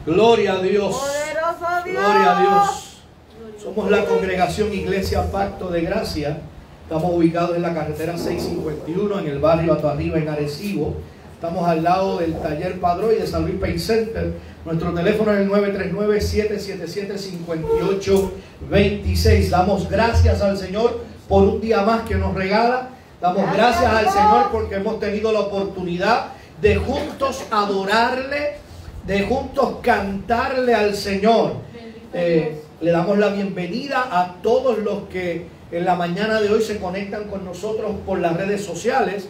Gloria a Dios. Poderoso Dios. Gloria a Dios. Somos la congregación Iglesia Pacto de Gracia. Estamos ubicados en la carretera 651 en el barrio Atoarriba en Arecibo. Estamos al lado del taller Padroy de San Luis Pain Center. Nuestro teléfono es el 939-777-5826. Damos gracias al Señor por un día más que nos regala. Damos gracias al Señor porque hemos tenido la oportunidad de juntos adorarle, de juntos cantarle al Señor. Le damos la bienvenida a todos los que en la mañana de hoy se conectan con nosotros por las redes sociales.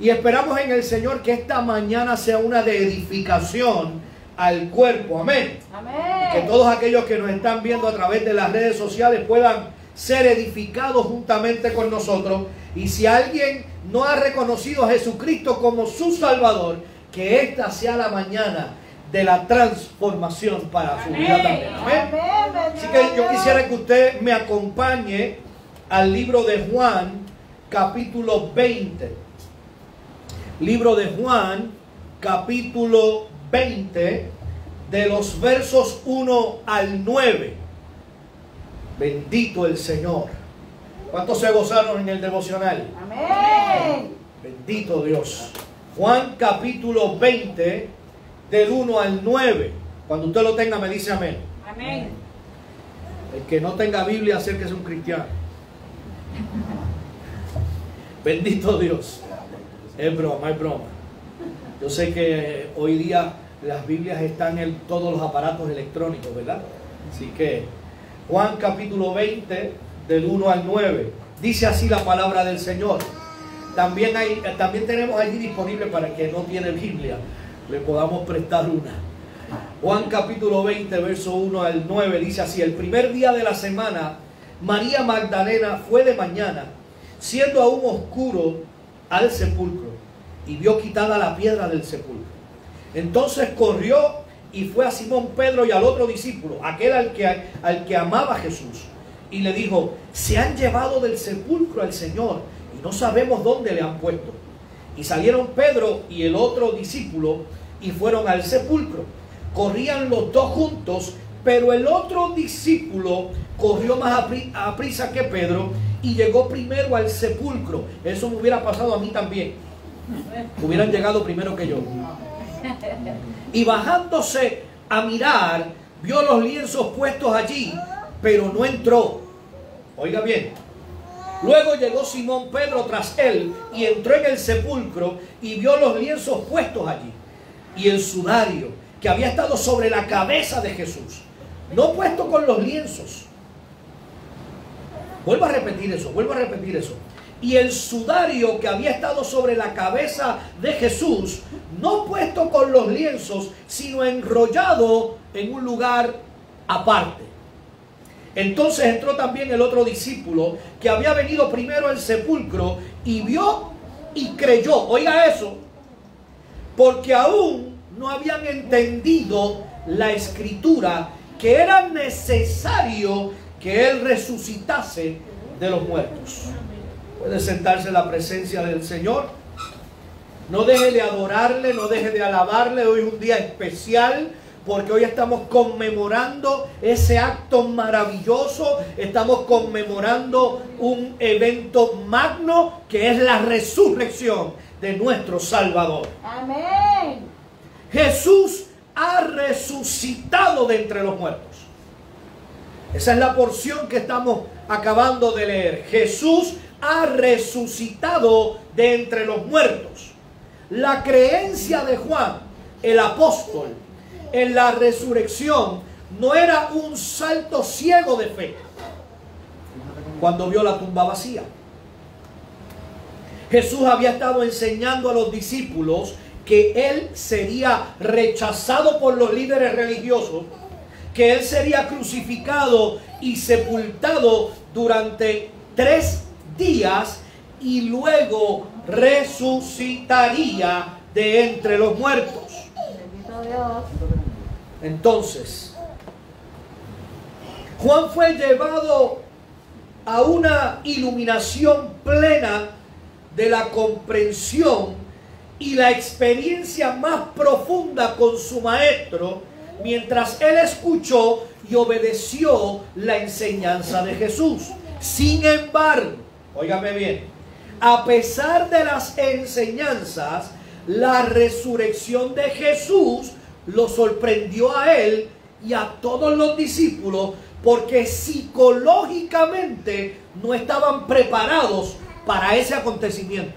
Y esperamos en el Señor que esta mañana sea una de edificación al cuerpo. Amén. Amén. Que todos aquellos que nos están viendo a través de las redes sociales puedan ser edificados juntamente con nosotros. Y si alguien no ha reconocido a Jesucristo como su Salvador, que esta sea la mañana de la transformación para su vida también. Amén. Así que yo quisiera que usted me acompañe al libro de Juan, capítulo 20. Libro de Juan, capítulo 20, de los versos 1 al 9. Bendito el Señor. ¿Cuántos se gozaron en el devocional? Amén. Bendito Dios. Juan capítulo 20, del 1 al 9. Cuando usted lo tenga me dice amén. Amén. El que no tenga Biblia, acérquese a un cristiano. Bendito Dios. Es broma, es broma. Yo sé que hoy día las Biblias están en todos los aparatos electrónicos, ¿verdad? Así que Juan capítulo 20, del 1 al 9. Dice así la palabra del Señor. También tenemos allí disponible para el que no tiene Biblia, le podamos prestar una. Juan capítulo 20, verso 1 al 9, dice así: el primer día de la semana, María Magdalena fue de mañana, siendo aún oscuro, al sepulcro, y vio quitada la piedra del sepulcro. Entonces corrió y fue a Simón Pedro y al otro discípulo, aquel al que amaba Jesús, y le dijo: se han llevado del sepulcro al Señor y no sabemos dónde le han puesto. Y salieron Pedro y el otro discípulo y fueron al sepulcro. Corrían los dos juntos, pero el otro discípulo corrió más a prisa que Pedro y llegó primero al sepulcro. Eso me hubiera pasado a mí también. Hubieran llegado primero que yo. Y bajándose a mirar, vio los lienzos puestos allí, pero no entró. Oiga bien. Luego llegó Simón Pedro tras él y entró en el sepulcro y vio los lienzos puestos allí y el sudario que había estado sobre la cabeza de Jesús, no puesto con los lienzos. Vuelvo a repetir eso. Y el sudario que había estado sobre la cabeza de Jesús, no puesto con los lienzos, sino enrollado en un lugar aparte. Entonces entró también el otro discípulo que había venido primero al sepulcro y vio y creyó. Oiga eso, porque aún no habían entendido la escritura que era necesario que Él resucitase de los muertos. Puede sentarse en la presencia del Señor. No deje de adorarle, no deje de alabarle. Hoy es un día especial porque hoy estamos conmemorando ese acto maravilloso. Estamos conmemorando un evento magno que es la resurrección de nuestro Salvador. Amén. Jesús ha resucitado de entre los muertos. Esa es la porción que estamos acabando de leer. Jesús ha resucitado de entre los muertos. La creencia de Juan, el apóstol, en la resurrección no era un salto ciego de fe cuando vio la tumba vacía. Jesús había estado enseñando a los discípulos que Él sería rechazado por los líderes religiosos, que Él sería crucificado y sepultado durante 3 días y luego resucitaría de entre los muertos. Bendito Dios. Entonces, Juan fue llevado a una iluminación plena de la comprensión y la experiencia más profunda con su maestro, mientras él escuchó y obedeció la enseñanza de Jesús. Sin embargo, óigame bien, a pesar de las enseñanzas, la resurrección de Jesús lo sorprendió a él y a todos los discípulos, porque psicológicamente no estaban preparados para ese acontecimiento.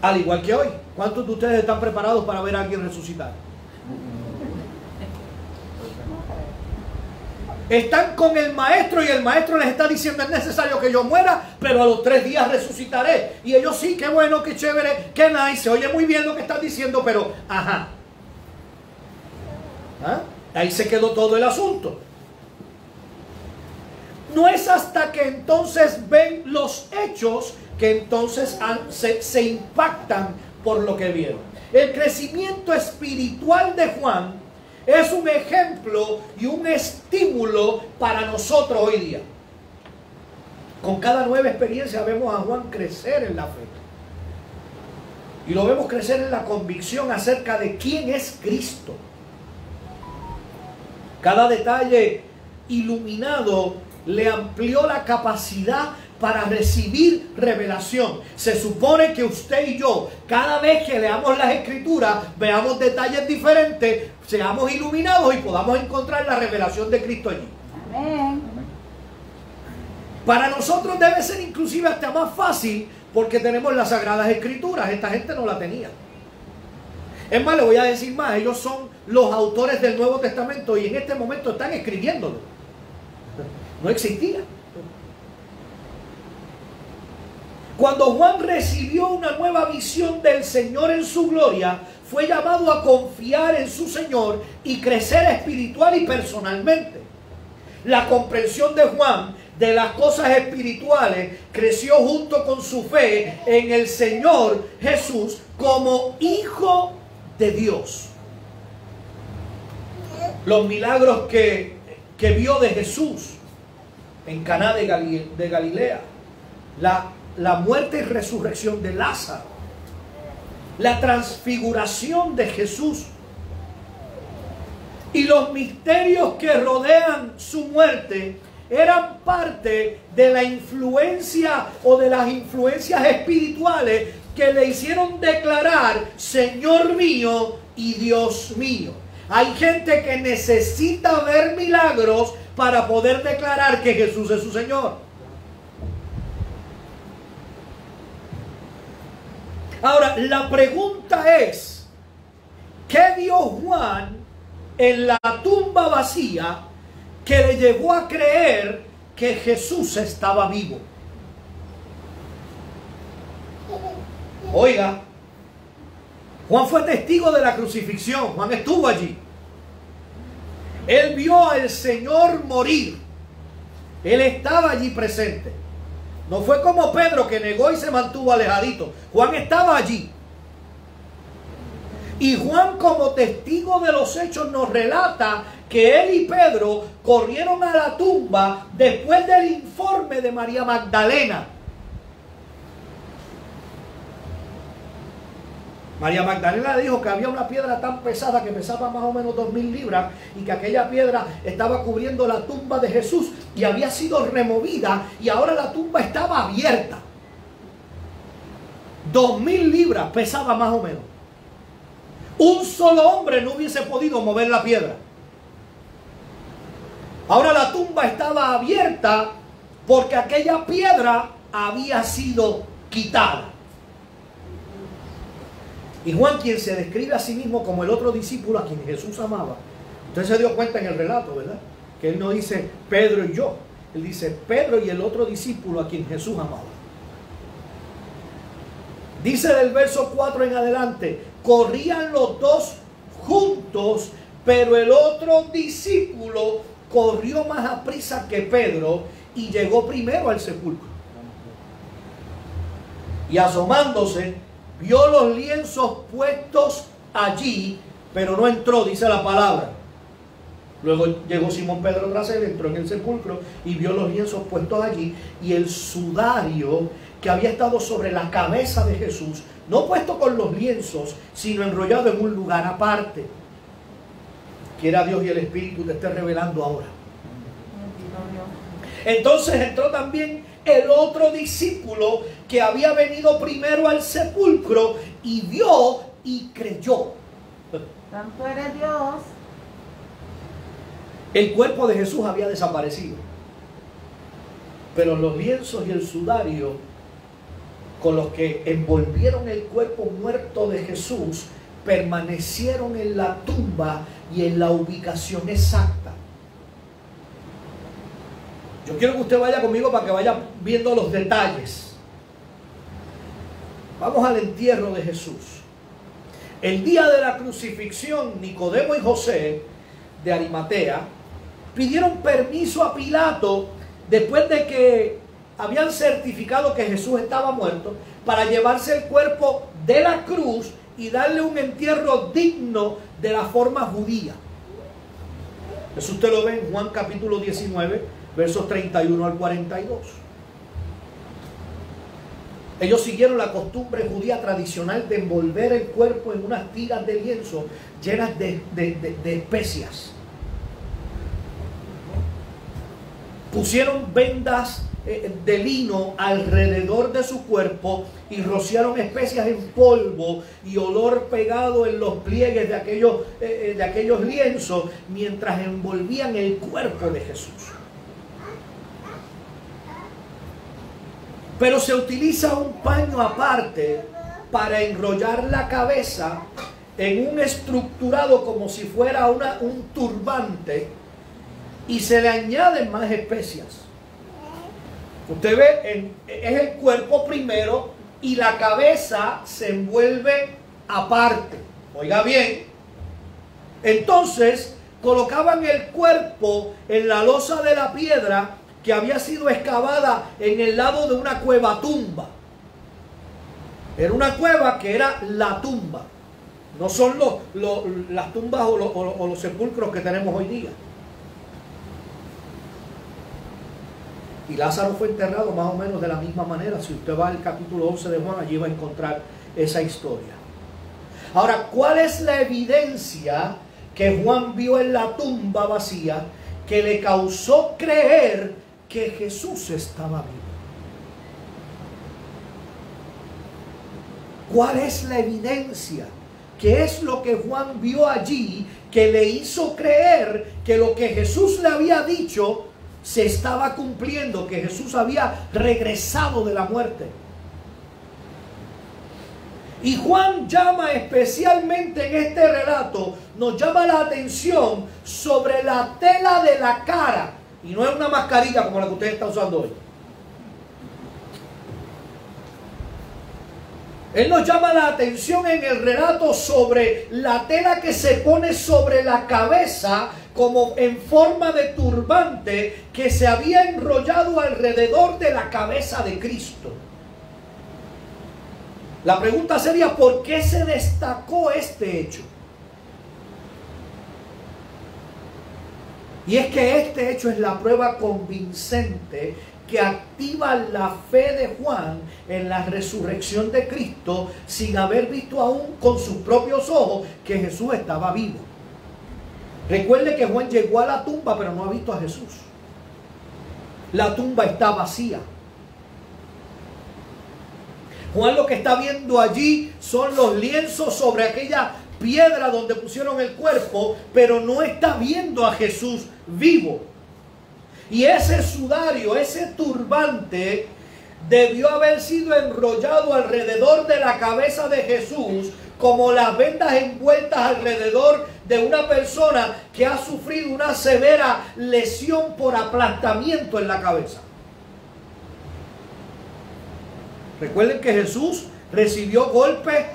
Al igual que hoy, ¿cuántos de ustedes están preparados para ver a alguien resucitar? Están con el maestro y el maestro les está diciendo: es necesario que yo muera, pero a los 3 días resucitaré. Y ellos: sí, qué bueno, qué chévere, qué nice, se oye muy bien lo que están diciendo, pero ajá. ¿Ah? Ahí se quedó todo el asunto. No es hasta que entonces ven los hechos que entonces se impactan por lo que vieron. El crecimiento espiritual de Juan es un ejemplo y un estímulo para nosotros hoy día. Con cada nueva experiencia vemos a Juan crecer en la fe. Y lo vemos crecer en la convicción acerca de quién es Cristo. Cada detalle iluminado le amplió la capacidad para recibir revelación. Se supone que usted y yo, cada vez que leamos las Escrituras, veamos detalles diferentes, seamos iluminados y podamos encontrar la revelación de Cristo allí. Amén. Para nosotros debe ser inclusive hasta más fácil, porque tenemos las Sagradas Escrituras. Esta gente no la tenía. Es más, le voy a decir más: ellos son los autores del Nuevo Testamento y en este momento están escribiéndolo. No existía. Cuando Juan recibió una nueva visión del Señor en su gloria, fue llamado a confiar en su Señor y crecer espiritual y personalmente. La comprensión de Juan de las cosas espirituales creció junto con su fe en el Señor Jesús como Hijo de Dios. Los milagros que vio de Jesús en Caná de Galilea, la muerte y resurrección de Lázaro, la transfiguración de Jesús y los misterios que rodean su muerte eran parte de la influencia o de las influencias espirituales que le hicieron declarar: Señor mío y Dios mío. Hay gente que necesita ver milagros para poder declarar que Jesús es su Señor. Ahora, la pregunta es: ¿qué vio Juan en la tumba vacía que le llevó a creer que Jesús estaba vivo? Oiga, Juan fue testigo de la crucifixión. Juan estuvo allí. Él vio al Señor morir. Él estaba allí presente. No fue como Pedro, que negó y se mantuvo alejadito. Juan estaba allí. Y Juan, como testigo de los hechos, nos relata que él y Pedro corrieron a la tumba después del informe de María Magdalena. María Magdalena le dijo que había una piedra tan pesada que pesaba más o menos 2000 libras y que aquella piedra estaba cubriendo la tumba de Jesús y había sido removida y ahora la tumba estaba abierta. 2000 libras pesaba más o menos. Un solo hombre no hubiese podido mover la piedra. Ahora la tumba estaba abierta porque aquella piedra había sido quitada. Y Juan, quien se describe a sí mismo como el otro discípulo a quien Jesús amaba, usted se dio cuenta en el relato, ¿verdad? Que él no dice Pedro y yo, él dice Pedro y el otro discípulo a quien Jesús amaba. Dice del verso 4 en adelante: corrían los dos juntos, pero el otro discípulo corrió más aprisa que Pedro y llegó primero al sepulcro. Y asomándose, vio los lienzos puestos allí, pero no entró, dice la palabra. Luego llegó Simón Pedro tras él, entró en el sepulcro y vio los lienzos puestos allí y el sudario que había estado sobre la cabeza de Jesús, no puesto con los lienzos, sino enrollado en un lugar aparte. Quiera Dios y el Espíritu te esté revelando ahora. Entonces entró también el otro discípulo que había venido primero al sepulcro y vio y creyó. Santo eres Dios. El cuerpo de Jesús había desaparecido, pero los lienzos y el sudario con los que envolvieron el cuerpo muerto de Jesús permanecieron en la tumba y en la ubicación exacta. Yo quiero que usted vaya conmigo para que vaya viendo los detalles. Vamos al entierro de Jesús. El día de la crucifixión, Nicodemo y José de Arimatea pidieron permiso a Pilato después de que habían certificado que Jesús estaba muerto para llevarse el cuerpo de la cruz y darle un entierro digno de la forma judía. Eso usted lo ve en Juan capítulo 19, versos 31 al 42. Ellos siguieron la costumbre judía tradicional de envolver el cuerpo en unas tiras de lienzo llenas de especias. Pusieron vendas de lino alrededor de su cuerpo y rociaron especias en polvo y olor pegado en los pliegues de aquellos lienzos mientras envolvían el cuerpo de Jesús. Pero se utiliza un paño aparte para enrollar la cabeza en un estructurado como si fuera un turbante y se le añaden más especias. Usted ve, es el cuerpo primero y la cabeza se envuelve aparte. Oiga bien. Entonces colocaban el cuerpo en la losa de la piedra que había sido excavada en el lado de una cueva tumba. Era una cueva que era la tumba. No son las tumbas o los sepulcros que tenemos hoy día. Y Lázaro fue enterrado más o menos de la misma manera. Si usted va al capítulo 11 de Juan, allí va a encontrar esa historia. Ahora, ¿cuál es la evidencia que Juan vio en la tumba vacía que le causó creer que Jesús estaba vivo? ¿Cuál es la evidencia? ¿Qué es lo que Juan vio allí que le hizo creer que lo que Jesús le había dicho se estaba cumpliendo, que Jesús había regresado de la muerte? Y Juan llama especialmente en este relato, nos llama la atención sobre la tela de la cara. Y no es una mascarilla como la que usted está usando hoy. Él nos llama la atención en el relato sobre la tela que se pone sobre la cabeza como en forma de turbante que se había enrollado alrededor de la cabeza de Cristo. La pregunta sería, ¿por qué se destacó este hecho? Y es que este hecho es la prueba convincente que activa la fe de Juan en la resurrección de Cristo sin haber visto aún con sus propios ojos que Jesús estaba vivo. Recuerde que Juan llegó a la tumba pero no ha visto a Jesús. La tumba está vacía. Juan lo que está viendo allí son los lienzos sobre aquella piedra donde pusieron el cuerpo, pero no está viendo a Jesús vivo. Y ese sudario, ese turbante, debió haber sido enrollado alrededor de la cabeza de Jesús, como las vendas envueltas alrededor de una persona que ha sufrido una severa lesión por aplastamiento en la cabeza. Recuerden que Jesús recibió golpes,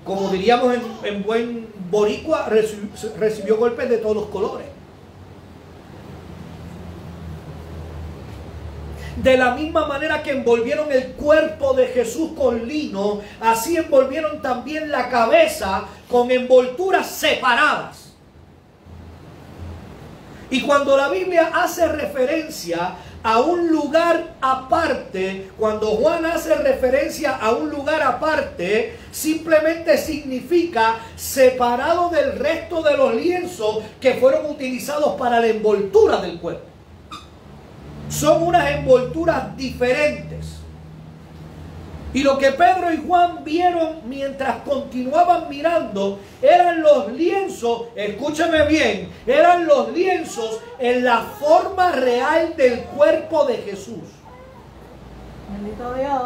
como diríamos en buen boricua, recibió golpes de todos los colores. De la misma manera que envolvieron el cuerpo de Jesús con lino, así envolvieron también la cabeza con envolturas separadas. Y cuando la Biblia hace referencia a un lugar aparte, cuando Juan hace referencia a un lugar aparte, simplemente significa separado del resto de los lienzos que fueron utilizados para la envoltura del cuerpo. Son unas envolturas diferentes. Y lo que Pedro y Juan vieron mientras continuaban mirando eran los lienzos, escúcheme bien, eran los lienzos en la forma real del cuerpo de Jesús. Bendito Dios.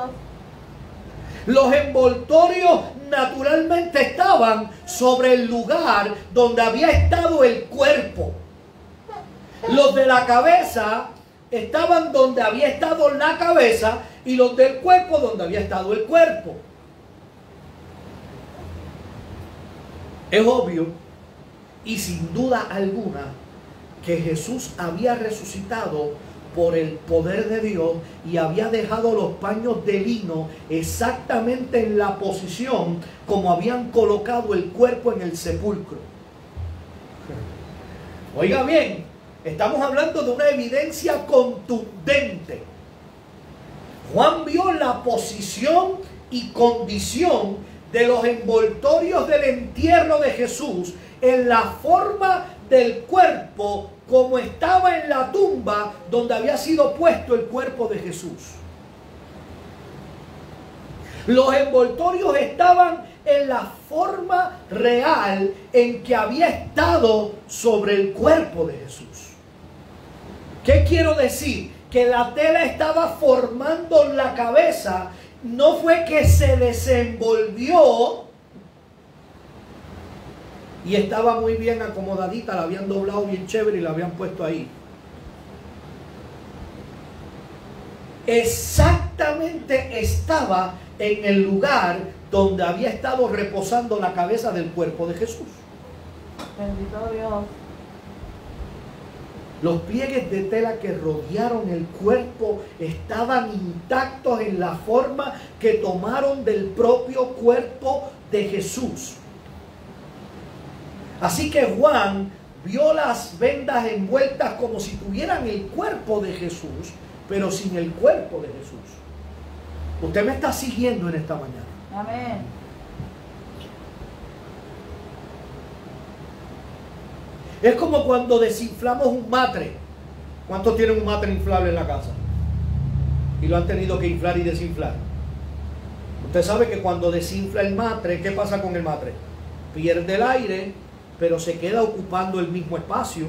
Los envoltorios naturalmente estaban sobre el lugar donde había estado el cuerpo. Los de la cabeza estaban donde había estado la cabeza y los del cuerpo donde había estado el cuerpo. Es obvio y sin duda alguna que Jesús había resucitado por el poder de Dios y había dejado los paños de lino exactamente en la posición como habían colocado el cuerpo en el sepulcro. Oiga bien, estamos hablando de una evidencia contundente. Juan vio la posición y condición de los envoltorios del entierro de Jesús en la forma del cuerpo como estaba en la tumba donde había sido puesto el cuerpo de Jesús. Los envoltorios estaban en la forma real en que había estado sobre el cuerpo de Jesús. ¿Qué quiero decir? Que la tela estaba formando la cabeza, no fue que se desenvolvió y estaba muy bien acomodadita, la habían doblado bien chévere y la habían puesto ahí. Exactamente estaba en el lugar donde había estado reposando la cabeza del cuerpo de Jesús. Bendito Dios. Los pliegues de tela que rodearon el cuerpo estaban intactos en la forma que tomaron del propio cuerpo de Jesús. Así que Juan vio las vendas envueltas como si tuvieran el cuerpo de Jesús, pero sin el cuerpo de Jesús. Usted me está siguiendo en esta mañana. Amén. Es como cuando desinflamos un matre. ¿Cuántos tienen un matre inflable en la casa? Y lo han tenido que inflar y desinflar. Usted sabe que cuando desinfla el matre, ¿qué pasa con el matre? Pierde el aire, pero se queda ocupando el mismo espacio.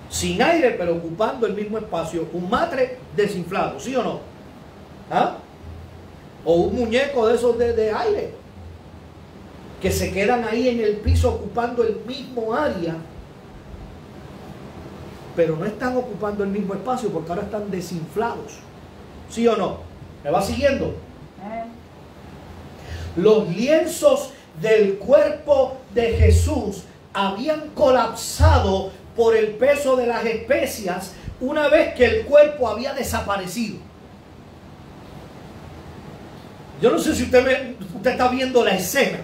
Sin aire, pero ocupando el mismo espacio. Un matre desinflado, ¿sí o no? ¿Ah? O un muñeco de esos de aire, que se quedan ahí en el piso ocupando el mismo área, pero no están ocupando el mismo espacio porque ahora están desinflados. ¿Sí o no? ¿Me va siguiendo? Los lienzos del cuerpo de Jesús habían colapsado por el peso de las especias una vez que el cuerpo había desaparecido. Yo no sé si usted está viendo la escena.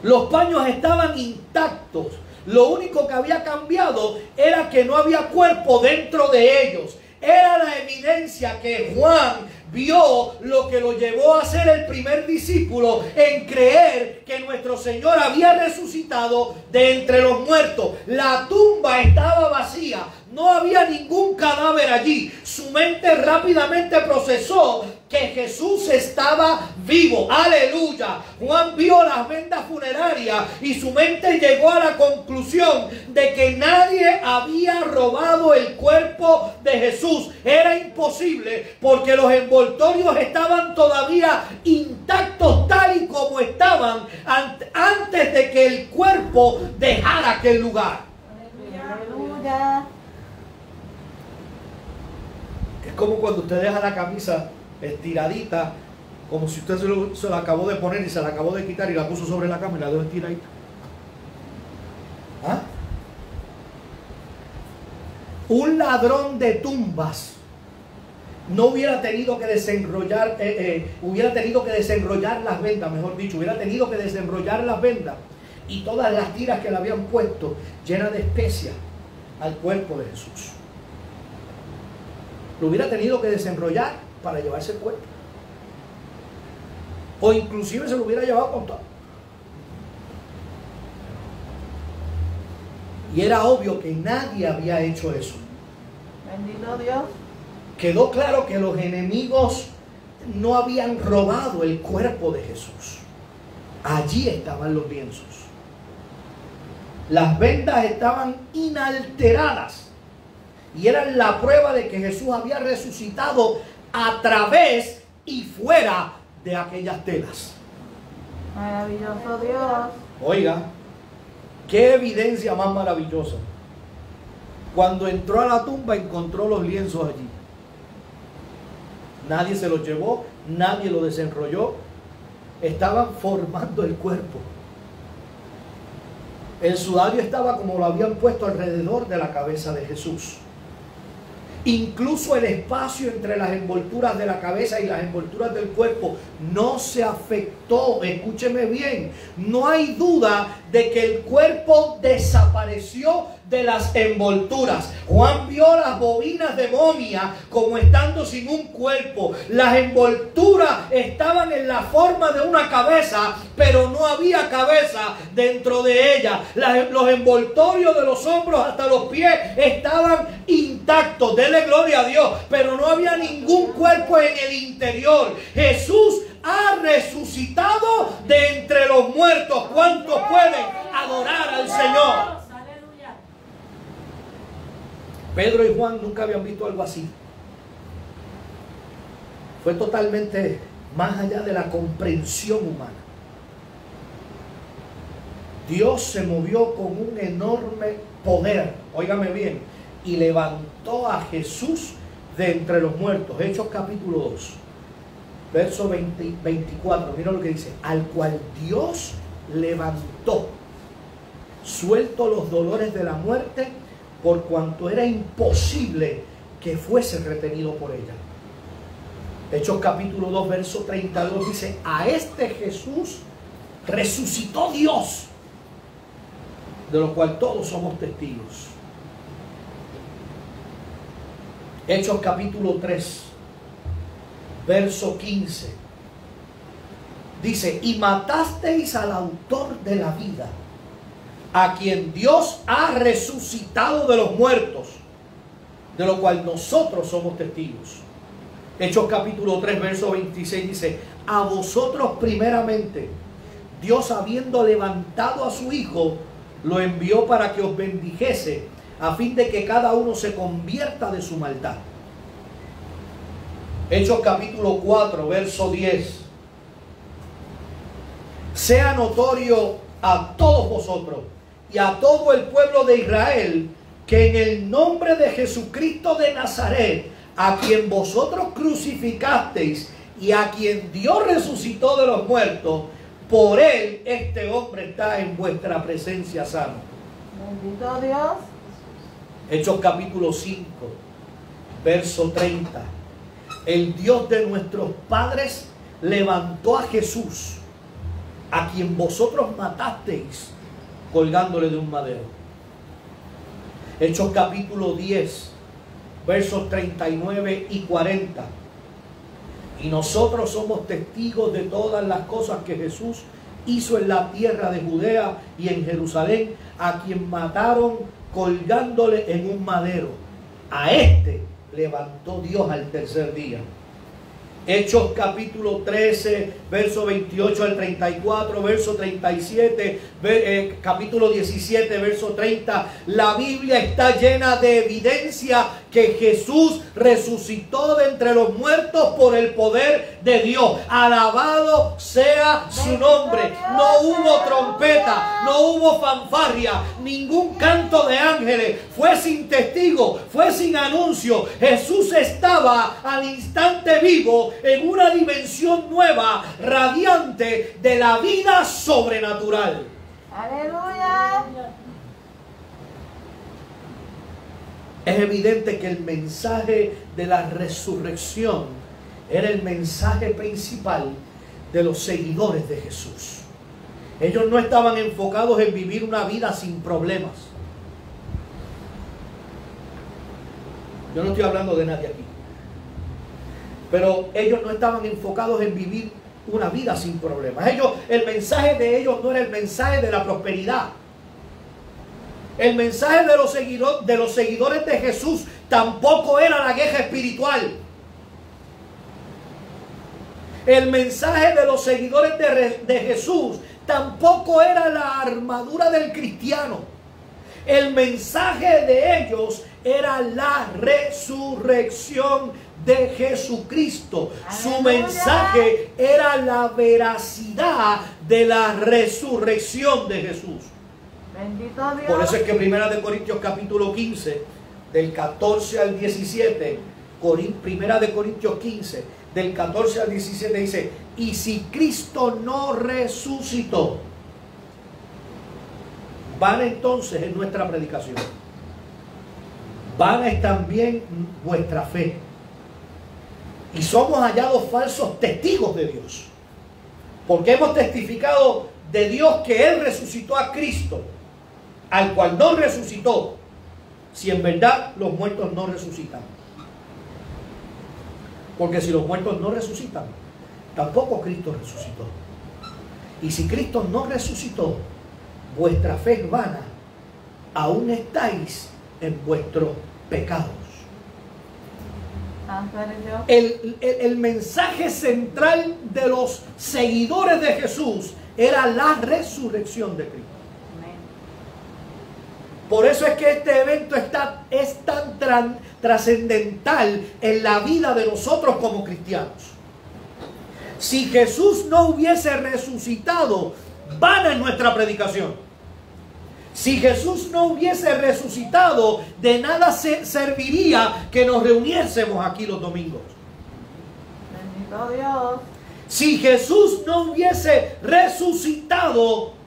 Los paños estaban intactos. Lo único que había cambiado era que no había cuerpo dentro de ellos. Era la evidencia que Juan vio, lo que lo llevó a ser el primer discípulo en creer que nuestro Señor había resucitado de entre los muertos. La tumba estaba vacía, no había ningún cadáver allí. Su mente rápidamente procesó que Jesús estaba vivo. ¡Aleluya! Juan vio las vendas funerarias y su mente llegó a la conclusión de que nadie había robado el cuerpo de Jesús. Era imposible porque los envoltorios estaban todavía intactos tal y como estaban antes de que el cuerpo dejara aquel lugar. Aleluya. Es como cuando usted deja la camisa estiradita, como si usted se la acabó de poner y se la acabó de quitar y la puso sobre la cama y la dejó estiradita. ¿Ah? Un ladrón de tumbas no hubiera tenido que desenrollar, hubiera tenido que desenrollar las vendas, mejor dicho, hubiera tenido que desenrollar las vendas y todas las tiras que le habían puesto llenas de especias al cuerpo de Jesús. Lo hubiera tenido que desenrollar para llevarse el cuerpo. O inclusive se lo hubiera llevado con todo. Y era obvio que nadie había hecho eso. Bendito Dios. Quedó claro que los enemigos no habían robado el cuerpo de Jesús. Allí estaban los lienzos. Las vendas estaban inalteradas y eran la prueba de que Jesús había resucitado a través y fuera de aquellas telas. Maravilloso Dios. Oiga, qué evidencia más maravillosa. Cuando entró a la tumba encontró los lienzos allí. Nadie se los llevó, nadie lo desenrolló. Estaban formando el cuerpo. El sudario estaba como lo habían puesto alrededor de la cabeza de Jesús. Incluso el espacio entre las envolturas de la cabeza y las envolturas del cuerpo no se afectó. Escúcheme bien, no hay duda de que el cuerpo desapareció de las envolturas. Juan vio las bobinas de momia como estando sin un cuerpo. Las envolturas estaban en la forma de una cabeza, pero no había cabeza dentro de ella. Los envoltorios de los hombros hasta los pies estaban intactos. Dele gloria a Dios, pero no había ningún cuerpo en el interior. Jesús ha resucitado de entre los muertos. ¿Cuántos pueden adorar al Señor? Pedro y Juan nunca habían visto algo así. Fue totalmente más allá de la comprensión humana. Dios se movió con un enorme poder, óigame bien, y levantó a Jesús de entre los muertos. Hechos capítulo 2, verso 24. Mira lo que dice: al cual Dios levantó, suelto los dolores de la muerte, por cuanto era imposible que fuese retenido por ella. Hechos capítulo 2, verso 32 dice: a este Jesús resucitó Dios, de lo cual todos somos testigos. Hechos capítulo 3, verso 15 dice: y matasteis al autor de la vida, a quien Dios ha resucitado de los muertos, de lo cual nosotros somos testigos. Hechos capítulo 3, verso 26 dice: a vosotros primeramente, Dios, habiendo levantado a su Hijo, lo envió para que os bendijese, a fin de que cada uno se convierta de su maldad. Hechos capítulo 4, verso 10: sea notorio a todos vosotros y a todo el pueblo de Israel, que en el nombre de Jesucristo de Nazaret, a quien vosotros crucificasteis y a quien Dios resucitó de los muertos, por él este hombre está en vuestra presencia sano. Bendito Dios. Hechos capítulo 5, verso 30. El Dios de nuestros padres levantó a Jesús, a quien vosotros matasteis colgándole de un madero. Hechos capítulo 10, versos 39 y 40. Y nosotros somos testigos de todas las cosas que Jesús hizo en la tierra de Judea y en Jerusalén, a quien mataron colgándole en un madero. A este levantó Dios al tercer día. Hechos capítulo 13, verso 28 al 34, verso 37, capítulo 17, verso 30. La Biblia está llena de evidencia que Jesús resucitó de entre los muertos por el poder de Dios. Alabado sea su nombre. No hubo trompeta, no hubo fanfarria, ningún canto de ángeles. Fue sin testigo, fue sin anuncio. Jesús estaba al instante vivo en una dimensión nueva, radiante de la vida sobrenatural. Aleluya. Es evidente que el mensaje de la resurrección era el mensaje principal de los seguidores de Jesús. Ellos no estaban enfocados en vivir una vida sin problemas. Yo no estoy hablando de nadie aquí. Pero ellos no estaban enfocados en vivir una vida sin problemas. El mensaje de ellos no era el mensaje de la prosperidad. El mensaje de los seguidores de Jesús tampoco era la guerra espiritual. El mensaje de los seguidores de Jesús tampoco era la armadura del cristiano. El mensaje de ellos era la resurrección de Jesucristo. Su mensaje era la veracidad de la resurrección de Jesús. Bendito Dios. Por eso es que 1 Corintios capítulo 15, del 14 al 17, 1 Corintios 15, del 14 al 17 dice: y si Cristo no resucitó, vana entonces es nuestra predicación, vana es también vuestra fe, y somos hallados falsos testigos de Dios, porque hemos testificado de Dios que Él resucitó a Cristo, al cual no resucitó, si en verdad los muertos no resucitan. Porque si los muertos no resucitan, tampoco Cristo resucitó. Y si Cristo no resucitó, vuestra fe es vana, aún estáis en vuestros pecados. El mensaje central de los seguidores de Jesús era la resurrección de Cristo. Por eso es que este evento es tan trascendental en la vida de nosotros como cristianos. Si Jesús no hubiese resucitado, vana es nuestra predicación. Si Jesús no hubiese resucitado, de nada serviría que nos reuniésemos aquí los domingos. Bendito Dios. Si Jesús no hubiese resucitado,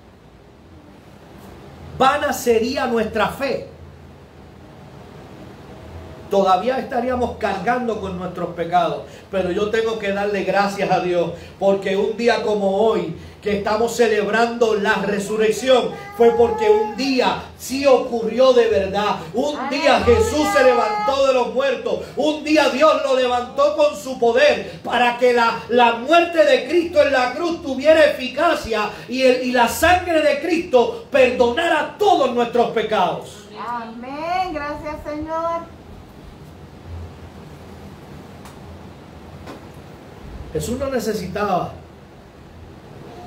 vana sería nuestra fe. Todavía estaríamos cargando con nuestros pecados. Pero yo tengo que darle gracias a Dios, porque un día como hoy, que estamos celebrando la resurrección, fue porque un día sí ocurrió de verdad. Un día Jesús se levantó de los muertos. Un día Dios lo levantó con su poder para que la muerte de Cristo en la cruz tuviera eficacia y la sangre de Cristo perdonara todos nuestros pecados. Amén. Gracias, Señor. Jesús no necesitaba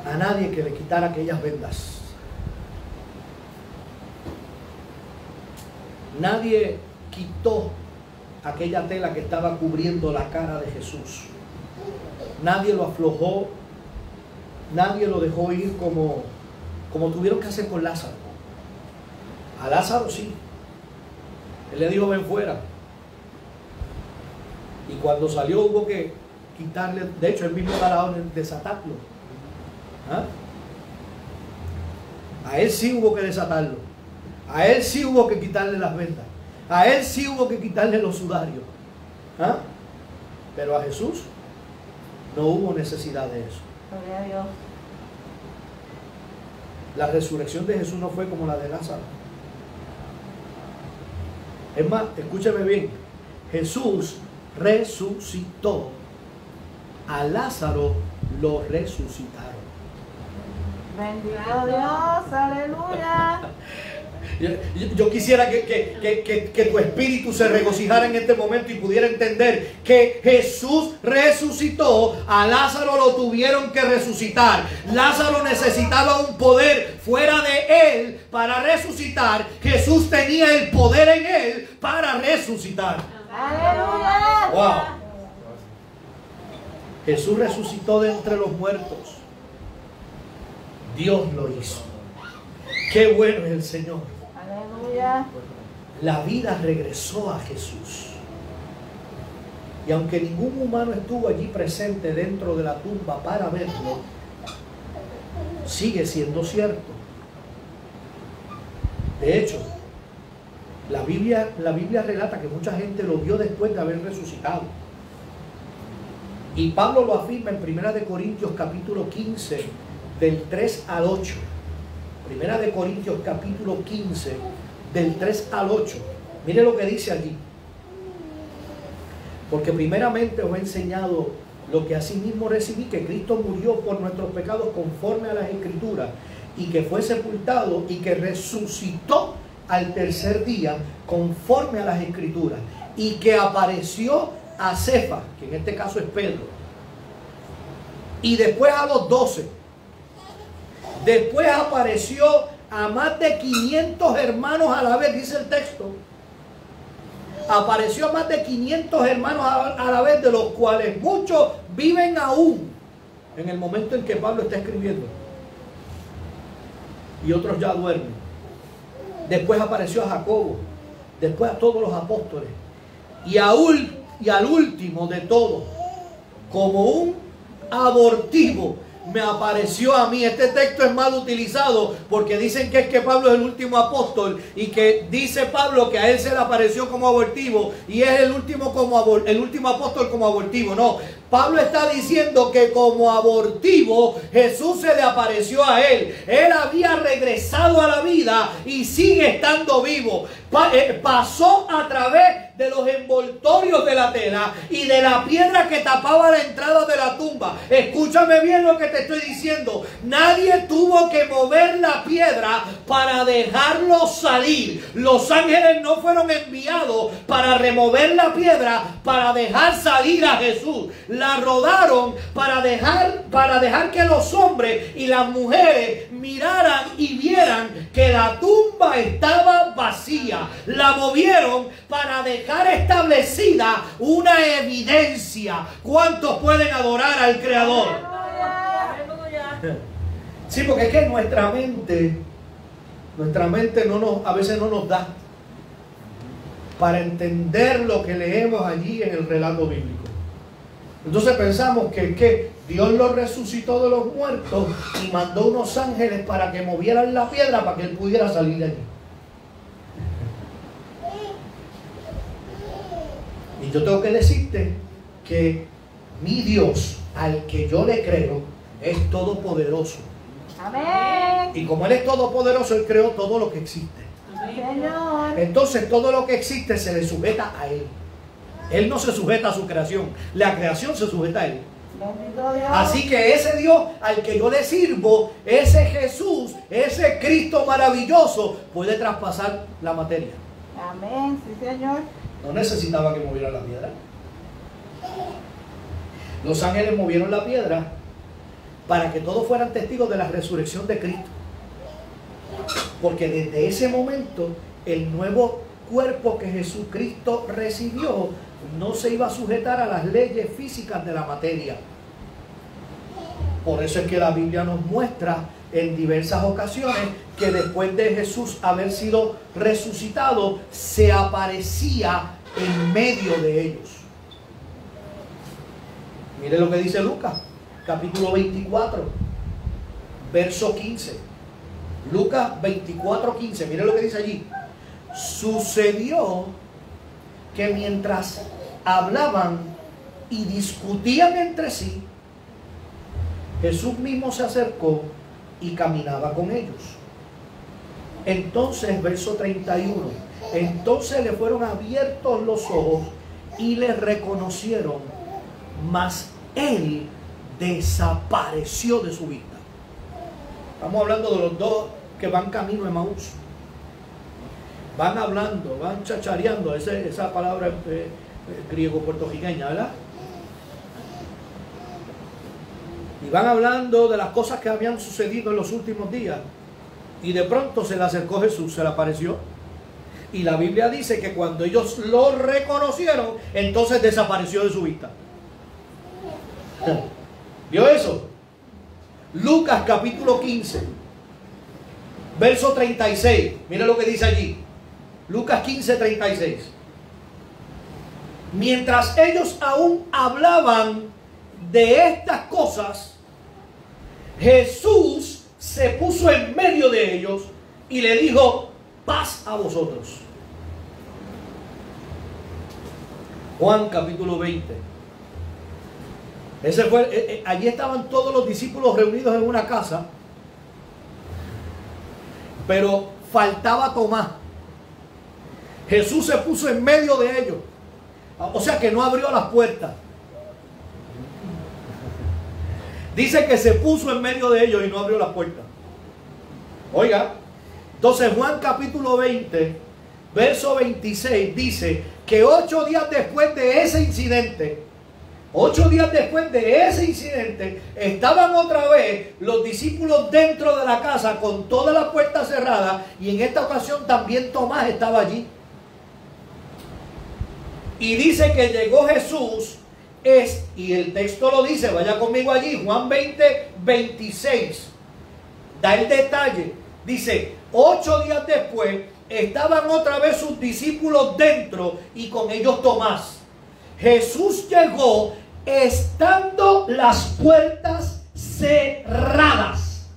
a nadie que le quitara aquellas vendas. Nadie quitó aquella tela que estaba cubriendo la cara de Jesús. Nadie lo aflojó. Nadie lo dejó ir como tuvieron que hacer con Lázaro. A Lázaro sí. Él le dijo: ven fuera. Y cuando salió hubo que quitarle. De hecho, él mismo da la orden de desatarlo. ¿Ah? A él sí hubo que desatarlo. A él sí hubo que quitarle las vendas. A él sí hubo que quitarle los sudarios. ¿Ah? Pero a Jesús no hubo necesidad de eso. Gloria a Dios. La resurrección de Jesús no fue como la de Lázaro. Es más, escúcheme bien. Jesús resucitó. A Lázaro lo resucitaron. Bendito Dios, aleluya. Yo quisiera que tu espíritu se regocijara en este momento y pudiera entender que Jesús resucitó. A Lázaro lo tuvieron que resucitar. Lázaro necesitaba un poder fuera de él para resucitar. Jesús tenía el poder en él para resucitar. Aleluya. Wow. Jesús resucitó de entre los muertos. Dios lo hizo. Qué bueno es el Señor. Aleluya. La vida regresó a Jesús. Y aunque ningún humano estuvo allí presente dentro de la tumba para verlo, sigue siendo cierto. De hecho, la Biblia relata que mucha gente lo vio después de haber resucitado. Y Pablo lo afirma en 1 Corintios capítulo 15, del 3 al 8. Primera de Corintios capítulo 15, del 3 al 8. Mire lo que dice allí. Porque primeramente os he enseñado lo que asimismo recibí, que Cristo murió por nuestros pecados conforme a las Escrituras, y que fue sepultado y que resucitó al tercer día conforme a las Escrituras, y que apareció a Cefas, que en este caso es Pedro, y después a los 12. Después apareció a más de 500 hermanos a la vez, dice el texto. Apareció a más de 500 hermanos a la vez, de los cuales muchos viven aún en el momento en que Pablo está escribiendo, y otros ya duermen. Después apareció a Jacobo, después a todos los apóstoles, y al último de todos, como un abortivo, me apareció a mí. Este texto es mal utilizado porque dicen que es que Pablo es el último apóstol, y que dice Pablo que a él se le apareció como abortivo y es el último apóstol como abortivo. No, Pablo está diciendo que como abortivo Jesús se le apareció a él. Él había regresado a la vida y sigue estando vivo. Pasó a través de los envoltorios de la tela y de la piedra que tapaba la entrada de la tumba. Escúchame bien lo que te estoy diciendo. Nadie tuvo que mover la piedra para dejarlo salir. Los ángeles no fueron enviados para remover la piedra para dejar salir a Jesús. La rodaron para dejar que los hombres y las mujeres miraran y vieran que la tumba estaba vacía. La movieron para dejar establecida una evidencia. ¿Cuántos pueden adorar al Creador? Sí, porque es que nuestra mente a veces no nos da para entender lo que leemos allí en el relato bíblico. Entonces pensamos que Dios lo resucitó de los muertos y mandó unos ángeles para que movieran la piedra para que él pudiera salir de allí. Y yo tengo que decirte que mi Dios, al que yo le creo, es todopoderoso. Amén. Y como Él es todopoderoso, Él creó todo lo que existe. Señor. Entonces todo lo que existe se le sujeta a Él. Él no se sujeta a su creación. La creación se sujeta a Él. Bendito Dios. Así que ese Dios al que yo le sirvo, ese Jesús, ese Cristo maravilloso, puede traspasar la materia. Amén. Sí, Señor. No necesitaba que moviera la piedra. Los ángeles movieron la piedra para que todos fueran testigos de la resurrección de Cristo. Porque desde ese momento, el nuevo cuerpo que Jesucristo recibió no se iba a sujetar a las leyes físicas de la materia. Por eso es que la Biblia nos muestra en diversas ocasiones que después de Jesús haber sido resucitado, se aparecía en medio de ellos. Mire lo que dice Lucas, capítulo 24, verso 15. Lucas 24, 15. Mire lo que dice allí. Sucedió que mientras hablaban y discutían entre sí, Jesús mismo se acercó y caminaba con ellos. Entonces, verso 31, entonces le fueron abiertos los ojos y le reconocieron, mas él desapareció de su vista. Estamos hablando de los dos que van camino a Emaús. Van hablando, van chachareando, esa palabra griego puertorriqueña, ¿verdad? Y van hablando de las cosas que habían sucedido en los últimos días. Y de pronto se le acercó Jesús, se le apareció. Y la Biblia dice que cuando ellos lo reconocieron, entonces desapareció de su vista. ¿Vio eso? Lucas capítulo 15, verso 36. Mira lo que dice allí. Lucas 15, 36. Mientras ellos aún hablaban de estas cosas, Jesús se puso en medio de ellos y le dijo: paz a vosotros. Juan capítulo 20. Allí estaban todos los discípulos reunidos en una casa, pero faltaba Tomás. Jesús se puso en medio de ellos, o sea que no abrió las puertas. Dice que se puso en medio de ellos y no abrió las puertas. Oiga, entonces Juan capítulo 20, verso 26 dice que 8 días después de ese incidente, estaban otra vez los discípulos dentro de la casa con todas las puertas cerradas, y en esta ocasión también Tomás estaba allí. Y dice que llegó Jesús, y el texto lo dice, vaya conmigo allí, Juan 20, 26, da el detalle, dice, 8 días después estaban otra vez sus discípulos dentro y con ellos Tomás. Jesús llegó estando las puertas cerradas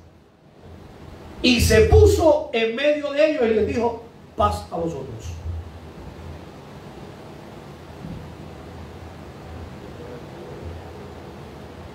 y se puso en medio de ellos y les dijo: paz a vosotros.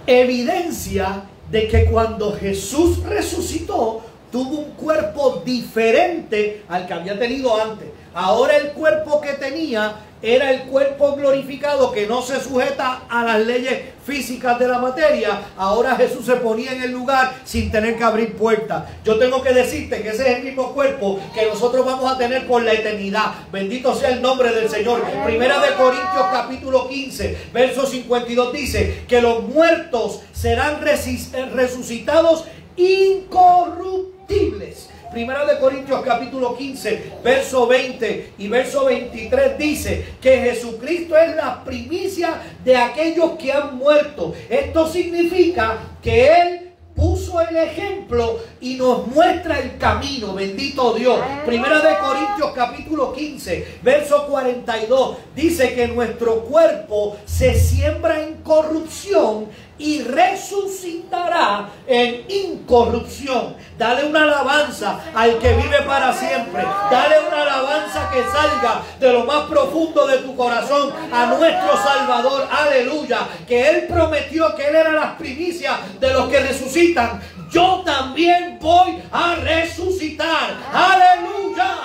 Evidencia de que cuando Jesús resucitó tuvo un cuerpo diferente al que había tenido antes. Ahora el cuerpo que tenía era el cuerpo glorificado que no se sujeta a las leyes físicas de la materia. Ahora Jesús se ponía en el lugar sin tener que abrir puertas. Yo tengo que decirte que ese es el mismo cuerpo que nosotros vamos a tener por la eternidad. Bendito sea el nombre del Señor. Primera de Corintios capítulo 15, verso 52 dice que los muertos serán resucitados incorruptibles. Primera de Corintios capítulo 15, verso 20 y verso 23 dice que Jesucristo es la primicia de aquellos que han muerto. Esto significa que Él puso el ejemplo y nos muestra el camino. Bendito Dios. Primera de Corintios capítulo 15, verso 42 dice que nuestro cuerpo se siembra en corrupción y resucitará en incorrupción. Dale una alabanza al que vive para siempre. Dale una alabanza que salga de lo más profundo de tu corazón a nuestro Salvador. Aleluya. Que Él prometió que Él era las primicias de los que resucitan. Yo también voy a resucitar. Aleluya.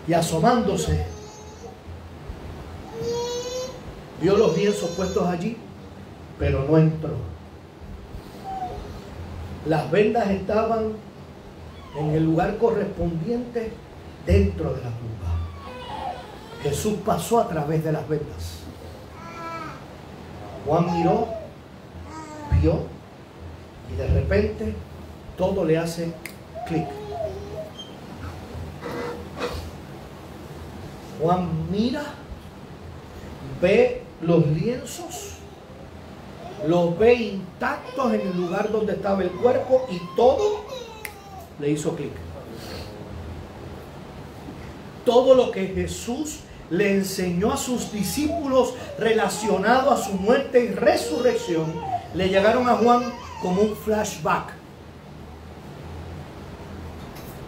Y asomándose, vio los lienzos puestos allí, pero no entró. Las vendas estaban en el lugar correspondiente dentro de la tumba. Jesús pasó a través de las vendas. Juan miró, vio, y de repente todo le hace clic. Juan mira, ve los lienzos, los ve intactos en el lugar donde estaba el cuerpo, y todo le hizo clic. Todo lo que Jesús le enseñó a sus discípulos relacionado a su muerte y resurrección le llegaron a Juan como un flashback.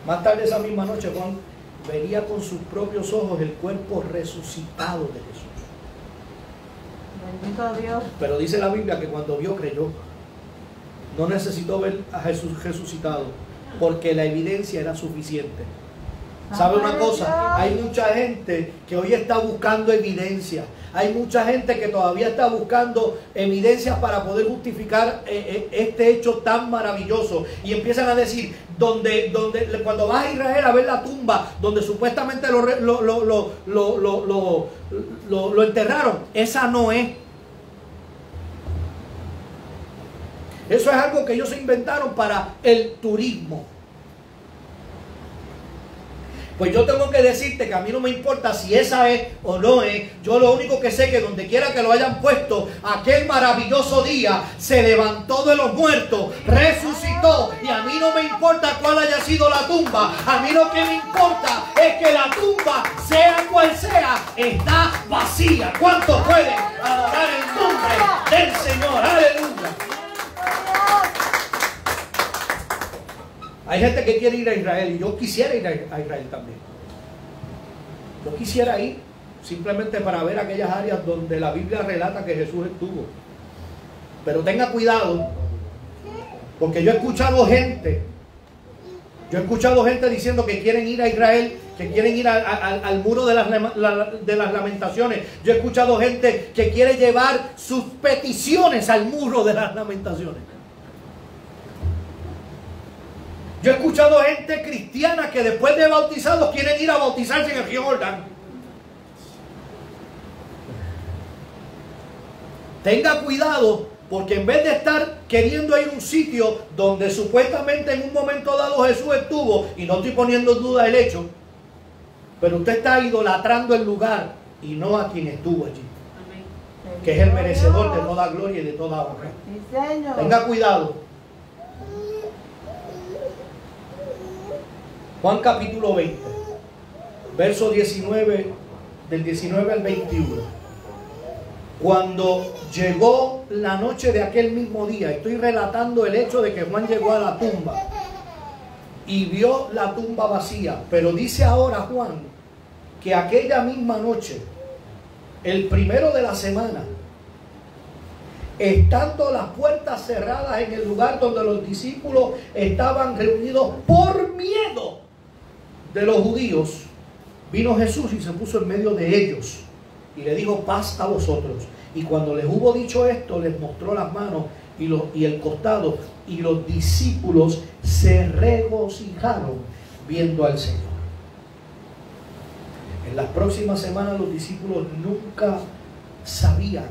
Más tarde esa misma noche Juan vería con sus propios ojos el cuerpo resucitado de Jesús. Bendito Dios. Pero dice la Biblia que cuando vio, creyó. No necesitó ver a Jesús resucitado, porque la evidencia era suficiente. ¿Sabe una cosa? Hay mucha gente que hoy está buscando evidencia. Hay mucha gente que todavía está buscando evidencias para poder justificar este hecho tan maravilloso. Y empiezan a decir, cuando vas a Israel a ver la tumba donde supuestamente lo enterraron, esa no es. Eso es algo que ellos se inventaron para el turismo. Pues yo tengo que decirte que a mí no me importa si esa es o no es. Yo lo único que sé es que donde quiera que lo hayan puesto, aquel maravilloso día se levantó de los muertos, resucitó. Y a mí no me importa cuál haya sido la tumba. A mí lo que me importa es que la tumba, sea cual sea, está vacía. ¿Cuántos pueden adorar el nombre del Señor? Aleluya. Hay gente que quiere ir a Israel, y yo quisiera ir a Israel también. Yo quisiera ir simplemente para ver aquellas áreas donde la Biblia relata que Jesús estuvo. Pero tenga cuidado, porque yo he escuchado gente diciendo que quieren ir a Israel, que quieren ir al muro de las lamentaciones. Yo he escuchado gente que quiere llevar sus peticiones al muro de las lamentaciones. Yo he escuchado gente cristiana que después de bautizados quieren ir a bautizarse en el río Jordán. Tenga cuidado, porque en vez de estar queriendo ir a un sitio donde supuestamente en un momento dado Jesús estuvo, y no estoy poniendo en duda el hecho, pero usted está idolatrando el lugar y no a quien estuvo allí, que es el merecedor de toda gloria y de toda honra. Sí, Señor. Tenga cuidado. Juan capítulo 20, verso 19, del 19 al 21. Cuando llegó la noche de aquel mismo día, estoy relatando el hecho de que Juan llegó a la tumba y vio la tumba vacía, pero dice ahora Juan que aquella misma noche, el primero de la semana, estando las puertas cerradas en el lugar donde los discípulos estaban reunidos por miedo de los judíos, vino Jesús y se puso en medio de ellos y le dijo: paz a vosotros. Y cuando les hubo dicho esto, les mostró las manos y el costado, y los discípulos se regocijaron viendo al Señor. En las próximas semanas los discípulos nunca sabían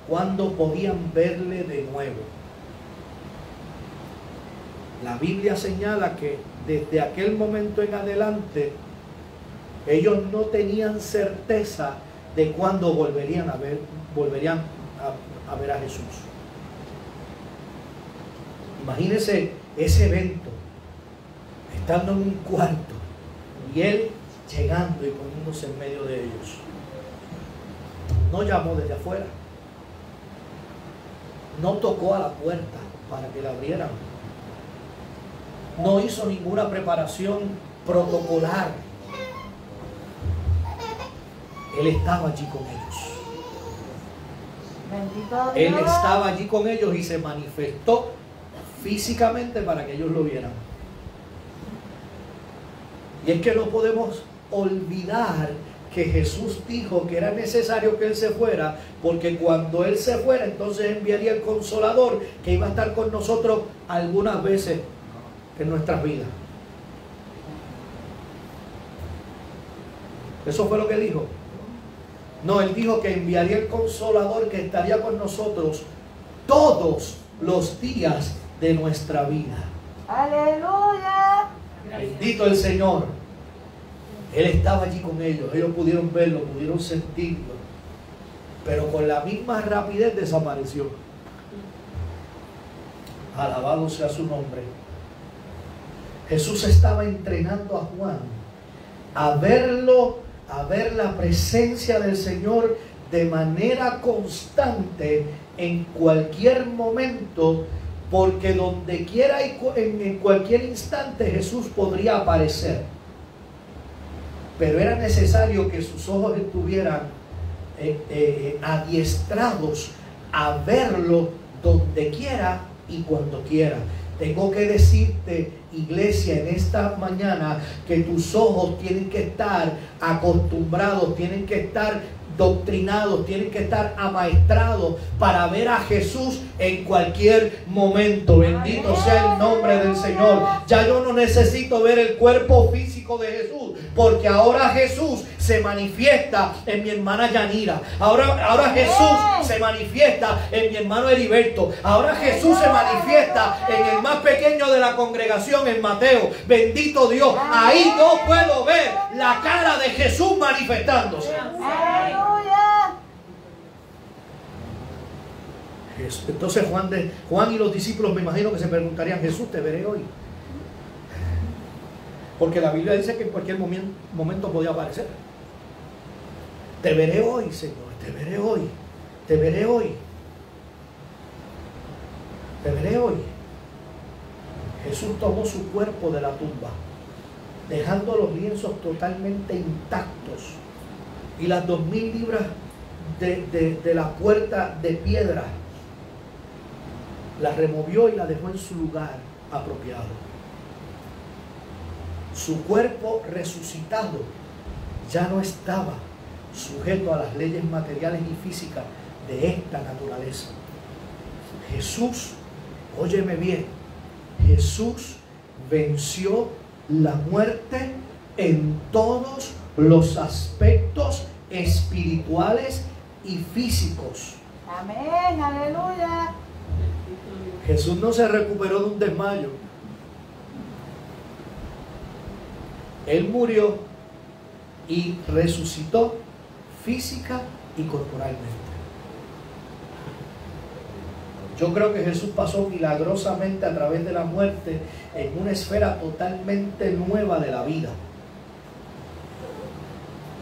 cuándo podían verle de nuevo. La Biblia señala que desde aquel momento en adelante ellos no tenían certeza de cuándo volverían a ver a Jesús. Imagínense ese evento, estando en un cuarto y él llegando y poniéndose en medio de ellos. No llamó desde afuera, no tocó a la puerta para que la abrieran, no hizo ninguna preparación protocolar. Él estaba allí con ellos. Bendito Dios. Él estaba allí con ellos y se manifestó físicamente para que ellos lo vieran. Y es que no podemos olvidar que Jesús dijo que era necesario que Él se fuera, porque cuando Él se fuera, entonces enviaría el Consolador, que iba a estar con nosotros algunas veces en nuestras vidas. Eso fue lo que dijo. No, Él dijo que enviaría el Consolador, que estaría con nosotros todos los días de nuestra vida. Aleluya. Bendito el Señor. Él estaba allí con ellos. Ellos pudieron verlo, pudieron sentirlo, pero con la misma rapidez desapareció. Alabado sea su nombre. Jesús estaba entrenando a Juan a verlo, a ver la presencia del Señor de manera constante en cualquier momento, porque donde quiera y en cualquier instante Jesús podría aparecer. Pero era necesario que sus ojos estuvieran adiestrados a verlo donde quiera y cuando quiera. Tengo que decirte, iglesia, en esta mañana, que tus ojos tienen que estar acostumbrados, tienen que estar doctrinados, tienen que estar amaestrados para ver a Jesús en cualquier momento. Bendito sea el nombre del Señor. Ya yo no necesito ver el cuerpo físico de Jesús, porque ahora Jesús se manifiesta en mi hermana Yanira. Ahora Jesús se manifiesta en mi hermano Heriberto. Ahora Jesús se manifiesta en el más pequeño de la congregación, en Mateo. Bendito Dios. Ahí yo puedo ver la cara de Jesús manifestándose. Aleluya. Entonces Juan y los discípulos, me imagino que se preguntarían: Jesús, te veré hoy. Porque la Biblia dice que en cualquier momento podía aparecer. Te veré hoy, Señor, te veré hoy, te veré hoy, te veré hoy. Jesús tomó su cuerpo de la tumba dejando los lienzos totalmente intactos, y las 2000 libras de la puerta de piedra la removió y la dejó en su lugar apropiado. Su cuerpo resucitado ya no estaba sujeto a las leyes materiales y físicas de esta naturaleza. Jesús, óyeme bien, Jesús venció la muerte en todos los aspectos espirituales y físicos. Amén, aleluya. Jesús no se recuperó de un desmayo. Él murió y resucitó física y corporalmente. Yo creo que Jesús pasó milagrosamente a través de la muerte en una esfera totalmente nueva de la vida.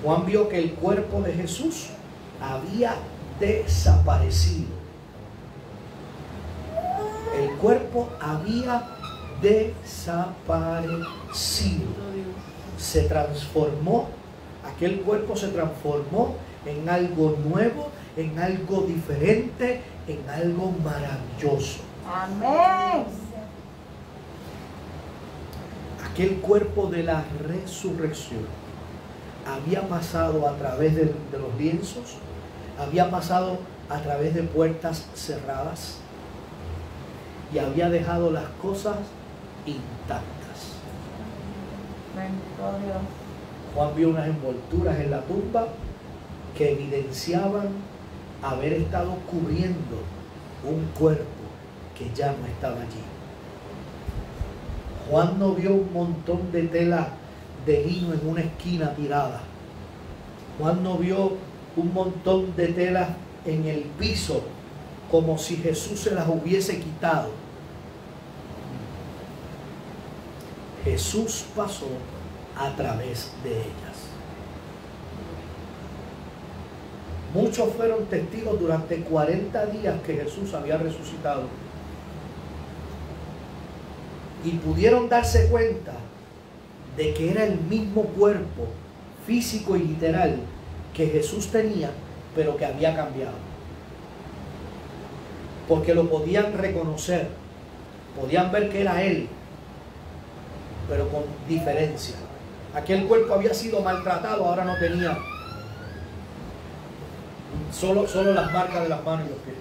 Juan vio que el cuerpo de Jesús había desaparecido. El cuerpo había desaparecido. Se transformó, aquel cuerpo se transformó en algo nuevo, en algo diferente, en algo maravilloso. Amén. Aquel cuerpo de la resurrección había pasado a través de los lienzos, había pasado a través de puertas cerradas y había dejado las cosas intactas. Bendito Dios. Juan vio unas envolturas en la tumba que evidenciaban haber estado cubriendo un cuerpo que ya no estaba allí. Juan no vio un montón de tela de lino en una esquina tirada. Juan no vio un montón de telas en el piso como si Jesús se las hubiese quitado. Jesús pasó a través de ellas. Muchos fueron testigos durante 40 días que Jesús había resucitado. Y pudieron darse cuenta de que era el mismo cuerpo físico y literal que Jesús tenía, pero que había cambiado. Porque lo podían reconocer, podían ver que era Él, pero con diferencia. Aquel cuerpo había sido maltratado, ahora no tenía solo las marcas de las manos y los pies.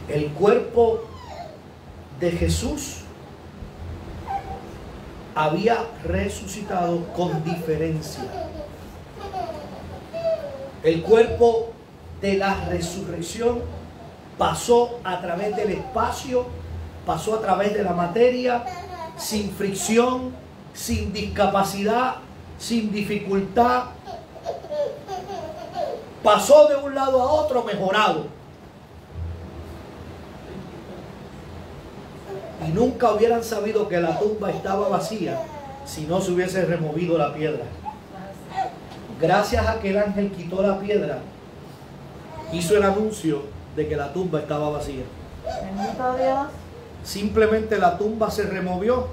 El cuerpo de Jesús había resucitado con diferencia. El cuerpo de la resurrección pasó a través del espacio, pasó a través de la materia, sin fricción, sin discapacidad, sin dificultad. Pasó de un lado a otro mejorado. Y nunca hubieran sabido que la tumba estaba vacía si no se hubiese removido la piedra. Gracias a que el ángel quitó la piedra, hizo el anuncio de que la tumba estaba vacía. Bendito Dios. Simplemente la tumba se removió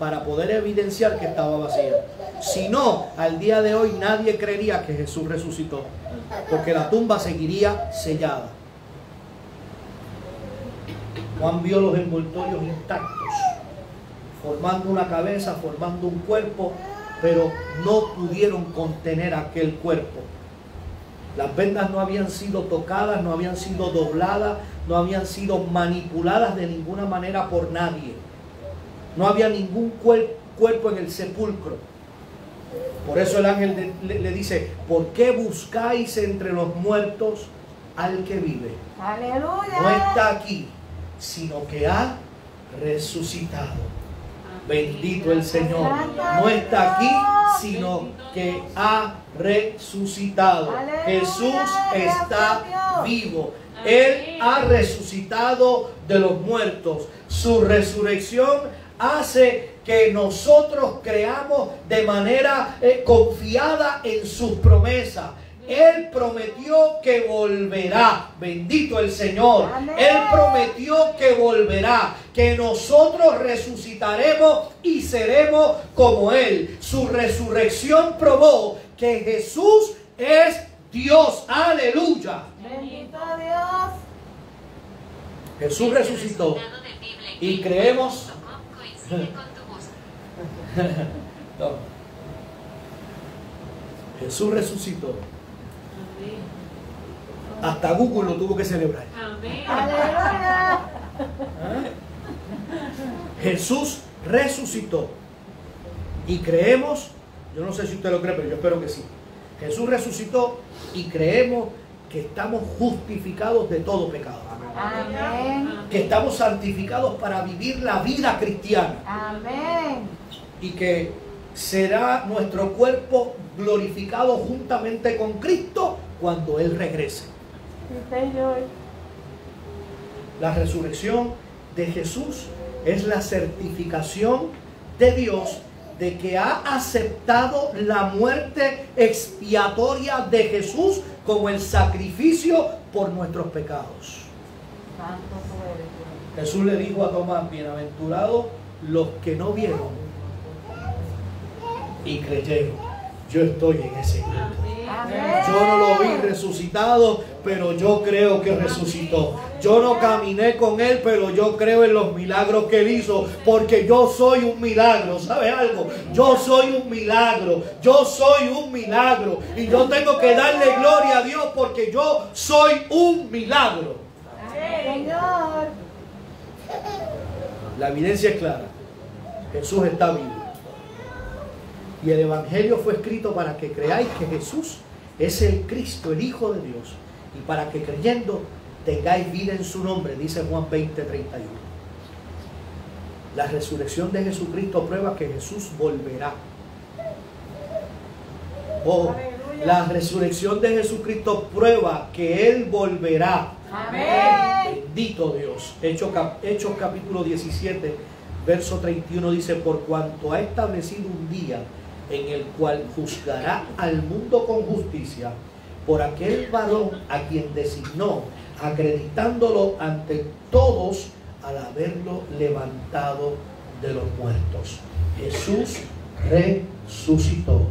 para poder evidenciar que estaba vacía. Si no, al día de hoy nadie creería que Jesús resucitó, porque la tumba seguiría sellada. Juan vio los envoltorios intactos, formando una cabeza, formando un cuerpo, pero no pudieron contener aquel cuerpo. Las vendas no habían sido tocadas, no habían sido dobladas, no habían sido manipuladas de ninguna manera por nadie. No había ningún cuerpo en el sepulcro. Por eso el ángel le dice: ¿por qué buscáis entre los muertos al que vive? Aleluya. No está aquí, sino que ha resucitado. Bendito el Señor. No está aquí, sino que ha resucitado. Jesús está vivo. Él ha resucitado de los muertos. Su resurrección hace que nosotros creamos de manera confiada en sus promesas. Él prometió que volverá. Bendito el Señor. Amén. Él prometió que volverá, que nosotros resucitaremos y seremos como Él. Su resurrección probó que Jesús es Dios. Aleluya. Bendito Dios. Jesús resucitó y creemos. No. Jesús resucitó. Hasta Google lo tuvo que celebrar. Aleluya. ¿Ah? Jesús resucitó y creemos, yo no sé si usted lo cree, pero yo espero que sí. Jesús resucitó y creemos que estamos justificados de todo pecado. Amén. Que estamos santificados para vivir la vida cristiana. Amén. Y que será nuestro cuerpo glorificado juntamente con Cristo cuando Él regrese. Sí, Señor. La resurrección de Jesús es la certificación de Dios de que ha aceptado la muerte expiatoria de Jesús como el sacrificio por nuestros pecados. Santo tú eres, Dios. Jesús le dijo a Tomás: bienaventurados los que no vieron y creyeron. Yo estoy en ese grupo. Amén. Yo no lo vi resucitado, pero yo creo que resucitó. Yo no caminé con Él, pero yo creo en los milagros que Él hizo, porque yo soy un milagro. ¿Sabe algo? Yo soy un milagro. Yo soy un milagro. Y yo tengo que darle gloria a Dios porque yo soy un milagro. Señor. La evidencia es clara. Jesús está vivo. Y el Evangelio fue escrito para que creáis que Jesús es el Cristo, el Hijo de Dios. Y para que creyendo tengáis vida en su nombre, dice Juan 20:31. La resurrección de Jesucristo prueba que Jesús volverá. Oh, la resurrección de Jesucristo prueba que Él volverá. Amén. Bendito Dios. Hechos capítulo 17, verso 31 dice: por cuanto ha establecido un día en el cual juzgará al mundo con justicia por aquel varón a quien designó, acreditándolo ante todos al haberlo levantado de los muertos. Jesús resucitó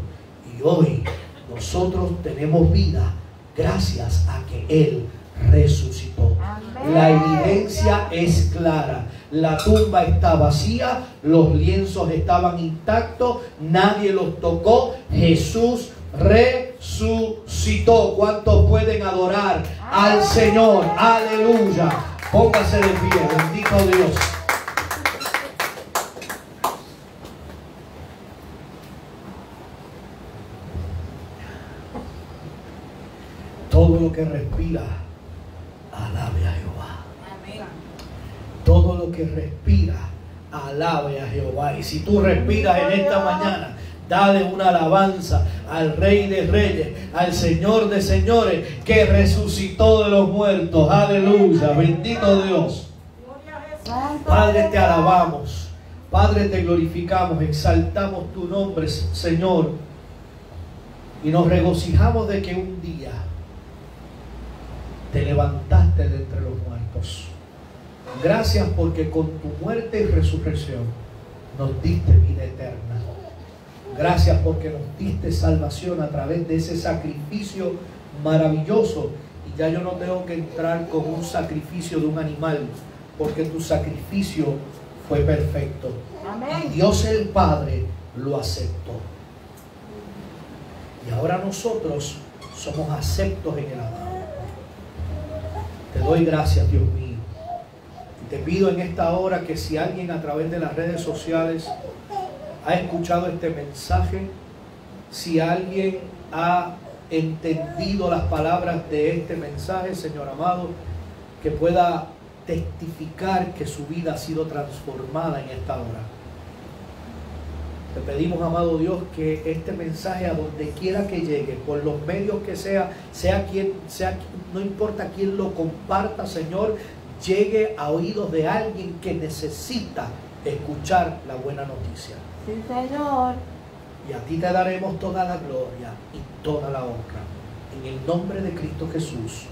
y hoy nosotros tenemos vida gracias a que Él resucitó. Amén. La evidencia es clara. La tumba está vacía, los lienzos estaban intactos, nadie los tocó. Jesús resucitó. ¿Cuántos pueden adorar al Señor? Aleluya. Póngase de pie, bendito Dios. Todo lo que respira, alabe a Jehová. Todo lo que respira, alabe a Jehová. Y si tú respiras en esta mañana, dale una alabanza al Rey de Reyes, al Señor de Señores, que resucitó de los muertos. Aleluya, bendito Dios. Padre, te alabamos. Padre, te glorificamos, exaltamos tu nombre, Señor. Y nos regocijamos de que un día te levantaste de entre los muertos. Gracias porque con tu muerte y resurrección nos diste vida eterna. Gracias porque nos diste salvación a través de ese sacrificio maravilloso. Y ya yo no tengo que entrar con un sacrificio de un animal, porque tu sacrificio fue perfecto. Amén. Y Dios el Padre lo aceptó. Y ahora nosotros somos aceptos en el amado. Te doy gracias, Dios mío. Te pido en esta hora que si alguien a través de las redes sociales ha escuchado este mensaje, si alguien ha entendido las palabras de este mensaje, Señor amado, que pueda testificar que su vida ha sido transformada en esta hora. Te pedimos, amado Dios, que este mensaje a donde quiera que llegue, por los medios que sea quien sea, no importa quién lo comparta, Señor, llegue a oídos de alguien que necesita escuchar la buena noticia. Sí, Señor. Y a ti te daremos toda la gloria y toda la honra. En el nombre de Cristo Jesús.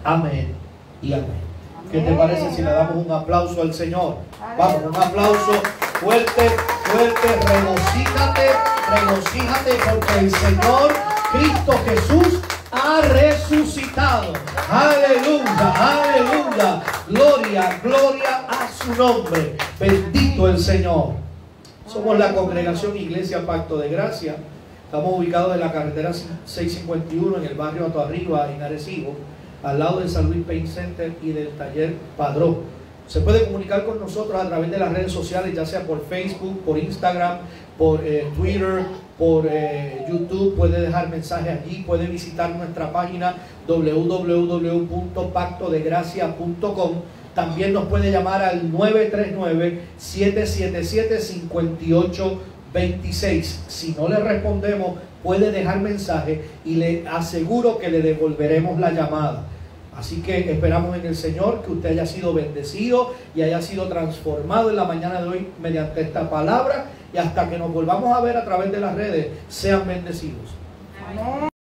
Amén y amén. ¿Qué te parece si le damos un aplauso al Señor? Vamos, un aplauso fuerte, fuerte. Regocíjate porque el Señor Cristo Jesús ha resucitado. Aleluya, aleluya. Gloria, gloria a su nombre. Bendito el Señor. Somos la congregación Iglesia Pacto de Gracia. Estamos ubicados en la carretera 651 en el barrio Atoarriba, en Arecibo, al lado del San Luis Paint Center y del taller Padrón. Se puede comunicar con nosotros a través de las redes sociales, ya sea por Facebook, por Instagram, por Twitter, por YouTube. Puede dejar mensajes allí, puede visitar nuestra página www.pactodegracia.com. También nos puede llamar al 939-777-5826. Si no le respondemos, puede dejar mensaje y le aseguro que le devolveremos la llamada. Así que esperamos en el Señor que usted haya sido bendecido y haya sido transformado en la mañana de hoy mediante esta palabra, y hasta que nos volvamos a ver a través de las redes, sean bendecidos. Amén.